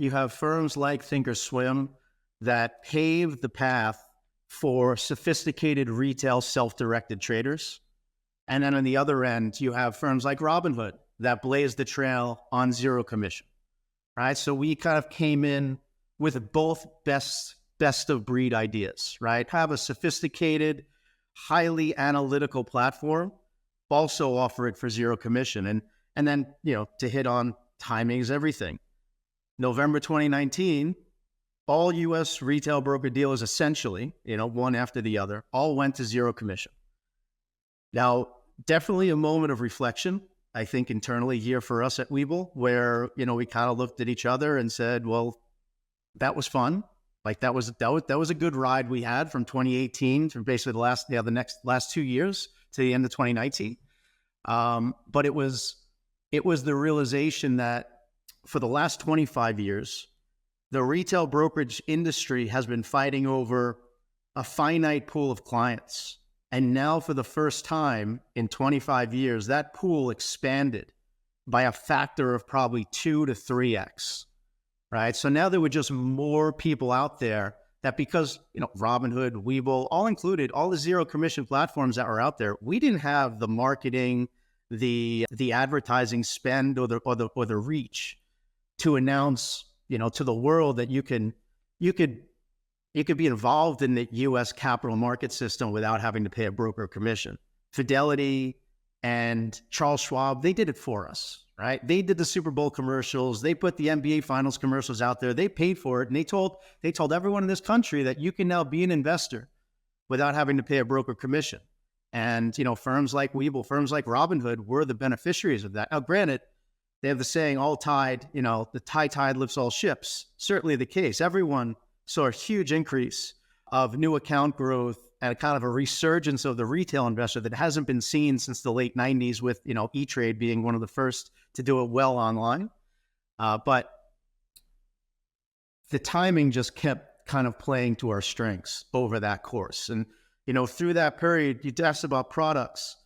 have firms like Thinkorswim that pave the path for sophisticated retail self-directed traders. And then on the other end, you have firms like Robinhood that blaze the trail on zero commission, right? So we kind of came in with both best of breed ideas, right? Have a sophisticated, highly analytical platform, also offer it for zero commission. And then, to hit on timing is everything. November 2019, all U.S. retail broker-dealers essentially, one after the other, all went to zero commission. Now, definitely a moment of reflection, I think, internally here for us at Webull, where, we kind of looked at each other and said, well, that was fun. Like that was a good ride we had from 2018 to basically the last 2 years to the end of 2019. But it was the realization that for the last 25 years, the retail brokerage industry has been fighting over a finite pool of clients. And now for the first time in 25 years, that pool expanded by a factor of probably 2 to 3x, right? So now there were just more people out there that because, Robinhood, Webull, all included, all the zero commission platforms that were out there, we didn't have the marketing, the advertising spend or the reach to announce, to the world that you could be involved in the U.S. capital market system without having to pay a broker commission. Fidelity and Charles Schwab, they did it for us, right? They did the Super Bowl commercials. They put the NBA Finals commercials out there. They paid for it, and they told everyone in this country that you can now be an investor without having to pay a broker commission. And firms like Webull, firms like Robinhood were the beneficiaries of that. Now, granted, they have the saying, all tide, the tide lifts all ships. Certainly the case. Everyone saw a huge increase of new account growth and a kind of a resurgence of the retail investor that hasn't been seen since the late 90s with, E-Trade being one of the first to do it well online. But the timing just kept kind of playing to our strengths over that course. And, through that period, you asked about products.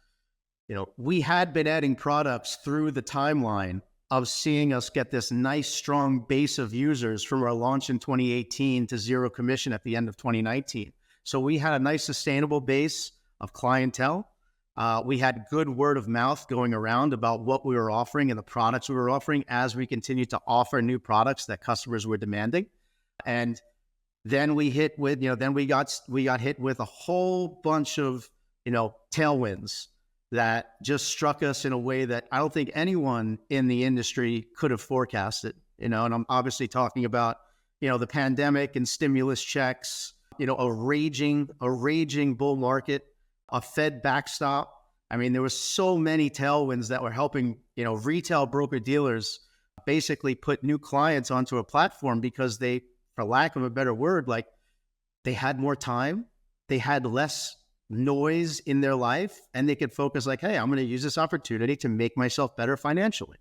We had been adding products through the timeline of seeing us get this nice, strong base of users from our launch in 2018 to zero commission at the end of 2019. So we had a nice, sustainable base of clientele. We had good word of mouth going around about what we were offering and the products we were offering as we continued to offer new products that customers were demanding. And then we hit with, we got hit with a whole bunch of, tailwinds that just struck us in a way that I don't think anyone in the industry could have forecasted, and I'm obviously talking about, the pandemic and stimulus checks, a raging bull market, a Fed backstop. I mean, there were so many tailwinds that were helping, retail broker dealers basically put new clients onto a platform because they, for lack of a better word, like they had more time, they had less noise in their life, and they could focus like, hey, I'm going to use this opportunity to make myself better financially.